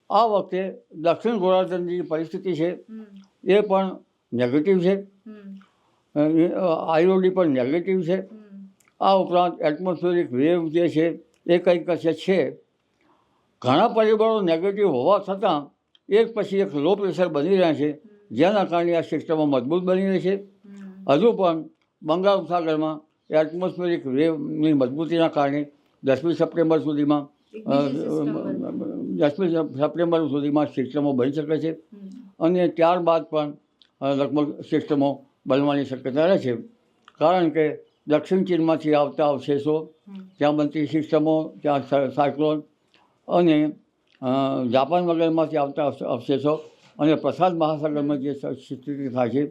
આ વખતે દક્ષિણ ગોળાર્ધની પરિસ્થિતિ છે એ પણ નેગેટિવ છે, આઈઓડી પણ નેગેટિવ છે. આ ઉપરાંત એટમોસ્ફિયરિક વેવ જે છે એ કંઈક કશે છે. ઘણા પરિબળો નેગેટિવ હોવા છતાં એક પછી એક લો પ્રેશર બની રહ્યા છે, જેના કારણે આ સિસ્ટમો મજબૂત બની રહી છે. હજુ પણ બંગાળ ઉપસાગરમાં એટમોસ્ફિયરિક વેવની મજબૂતીના કારણે 10મી સપ્ટેમ્બર સુધીમાં 10મી સપ્ટેમ્બર સુધીમાં સિસ્ટમો બની શકે છે અને ત્યારબાદ પણ લગભગ સિસ્ટમો બનવાની શક્યતા રહે છે. કારણ કે દક્ષિણ ચીનમાંથી આવતા અવશેષો, ત્યાં બનતી સિસ્ટમો, ત્યાં સાયક્લોન અને જાપાન વગેરેમાંથી આવતા અવશેષો અને પ્રશાંત મહાસાગરમાં જે સ્થિતિ થાય છે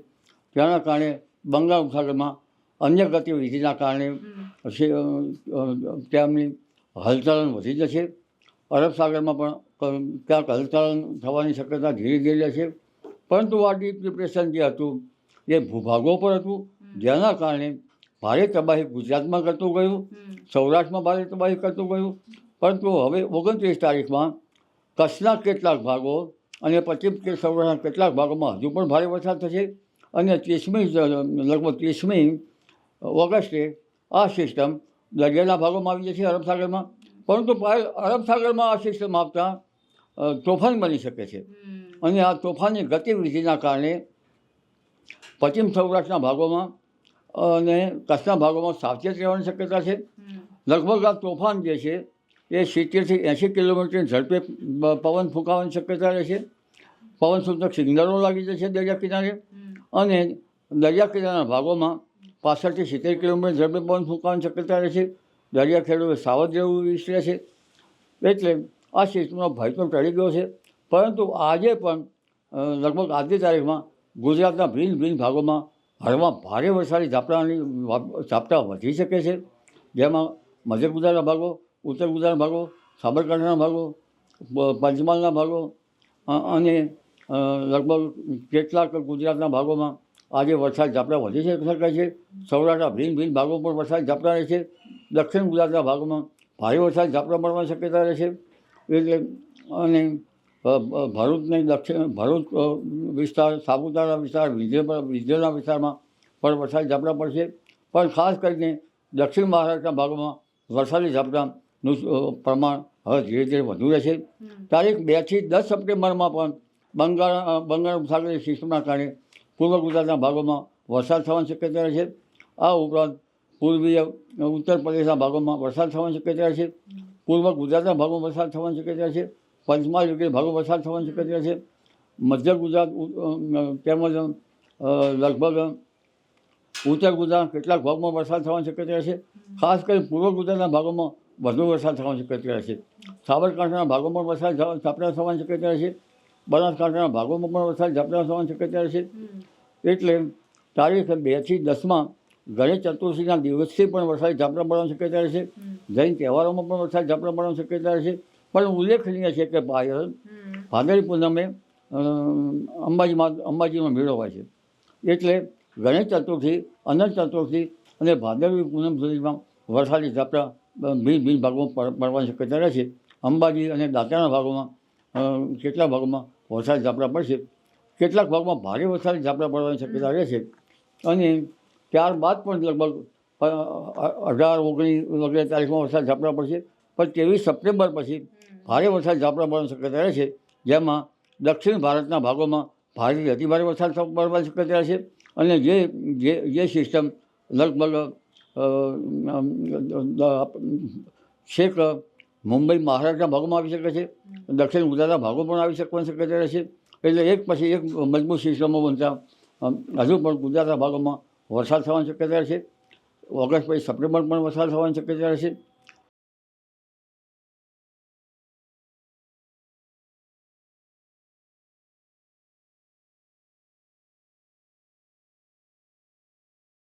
તેના કારણે બંગાળ ઉપસાગરમાં અન્ય ગતિવિધિના કારણે તેમની હલચલન વધી જશે. અરબ સાગરમાં પણ ક્યાંક હલચલન થવાની શક્યતા ધીરે ધીરે છે. પરંતુ આ ડીપ ડિપ્રેશન જે હતું એ ભૂભાગો પર હતું, જેના કારણે ભારે તબાહી ગુજરાતમાં કરતું ગયું, સૌરાષ્ટ્રમાં ભારે તબાહી કરતું ગયું. પરંતુ હવે 29 તારીખમાં કચ્છના કેટલાક ભાગો અને પશ્ચિમ સૌરાષ્ટ્રના કેટલાક ભાગોમાં હજુ પણ ભારે વરસાદ થશે અને લગભગ 30મી ઓગસ્ટે આ સિસ્ટમ દરિયાના ભાગોમાં આવી જશે અરબ સાગરમાં. પરંતુ અરબ સાગરમાં આ સિસ્ટમ આવતા તોફાન બની શકે છે અને આ તોફાનની ગતિવિધિના કારણે પશ્ચિમ સૌરાષ્ટ્રના ભાગોમાં અને કચ્છના ભાગોમાં સાવચેત રહેવાની શક્યતા છે. લગભગ આ તોફાન જે છે એ 70થી 80 કિલોમીટરની ઝડપે પવન ફૂંકાવાની શક્યતા રહેશે. પવન સૂચક સિગ્નલો લાગી જશે દરિયા કિનારે અને દરિયા કિનારાના ભાગોમાં 65થી 70 કિલોમીટર ઝડપે પવન ફૂંકાવાની શક્યતા રહેશે. દરિયા ખેડૂતો સાવધ રહેવું ઈચ્છે છે. એટલે આ સિસ્ટમનો ભય તો ટળી ગયો છે. પરંતુ આજે પણ લગભગ આજની તારીખમાં ગુજરાતના ભિન્ન ભિન્ન ભાગોમાં હળવા ભારે વરસાદી ઝાપટા વધી શકે છે. જેમાં મધ્ય ગુજરાતના ભાગો, ઉત્તર ગુજરાતના ભાગો, સાબરકાંઠાના ભાગો, પંચમહાલના ભાગો અને લગભગ કેટલાક ગુજરાતના ભાગોમાં આજે વરસાદ ઝાપટા વધી શકે છે. સૌરાષ્ટ્રના ભિન્ન ભિન્ન ભાગો પર વરસાદ ઝાપટા રહે છે. દક્ષિણ ગુજરાતના ભાગોમાં ભારે વરસાદ ઝાપટા પડવાની શક્યતા રહે છે. એટલે અને ભરૂચ વિસ્તાર, સાપુતારા વિસ્તાર, વિંધ્યના વિસ્તારમાં પણ વરસાદ ઝાપટા પડશે. પણ ખાસ કરીને દક્ષિણ મહારાષ્ટ્રના ભાગોમાં વરસાદી ઝાપટાનું પ્રમાણ હવે ધીરે ધીરે વધુ રહેશે. તારીખ 2 થી 10 સપ્ટેમ્બરમાં પણ બંગાળ ઉપસાગરીય સિસ્ટમના કારણે પૂર્વ ગુજરાતના ભાગોમાં વરસાદ થવાની શક્યતા રહેશે. આ ઉપરાંત પૂર્વીય ઉત્તર પ્રદેશના ભાગોમાં વરસાદ થવાની શક્યતા છે. પૂર્વ ગુજરાતના ભાગોમાં વરસાદ થવાની શક્યતા છે. પંચમહાલ વગેરે ભાગો વરસાદ થવાની શક્યતા છે. મધ્ય ગુજરાત તેમજ લગભગ ઉત્તર ગુજરાતના કેટલાક ભાગમાં વરસાદ થવાની શક્યતા છે. ખાસ કરી પૂર્વ ગુજરાતના ભાગોમાં વધુ વરસાદ થવાની શક્યતા છે. સાબરકાંઠાના ભાગોમાં વરસાદ ઝાપટા થવાની શક્યતા છે. બનાસકાંઠાના ભાગોમાં પણ વરસાદ ઝાપટા થવાની શક્યતા છે. એટલે તારીખ 2 થી 10માં ગણેશ ચતુર્થીના દિવસથી પણ વરસાદી ઝાપટા પડવાની શક્યતા રહેશે. જૈન તહેવારોમાં પણ વરસાદ ઝાપટા પડવાની શક્યતા રહેશે. પણ ઉલ્લેખનીય છે કે ભાદરવી પૂનમે અંબાજીમાં મેળો હોય છે. એટલે ગણેશ ચતુર્થી, અનંત ચતુર્થી અને ભાદરવી પૂનમ સુધીમાં વરસાદી ઝાપટા ભિન્ન ભિન્ન ભાગોમાં પડવાની શક્યતા રહેશે. અંબાજી અને દાંતાના ભાગોમાં કેટલાક ભાગોમાં વરસાદી ઝાપટા પડશે. કેટલાક ભાગમાં ભારે વરસાદી ઝાપટા પડવાની શક્યતા રહેશે. અને ત્યારબાદ પણ લગભગ 18, 19 વગેરે તારીખમાં વરસાદ ઝાપટા પડશે. પણ 23 સપ્ટેમ્બર પછી ભારે વરસાદ ઝાપટા પડવાની શક્યતા રહેશે. જેમાં દક્ષિણ ભારતના ભાગોમાં ભારેથી અતિભારે વરસાદ પડવાની શક્યતા રહેશે. અને જે સિસ્ટમ લગભગ છેક મુંબઈ, મહારાષ્ટ્રના ભાગોમાં આવી શકે છે. દક્ષિણ ગુજરાતના ભાગો પણ આવી શકવાની શક્યતા રહેશે. એટલે એક પછી એક મજબૂત સિસ્ટમો બનતા હજુ પણ ગુજરાતના ભાગોમાં વરસાદ થવાની શક્યતા રહેશે. ઓગસ્ટ પછી સપ્ટેમ્બર પણ વરસાદ થવાની શક્યતા રહેશે.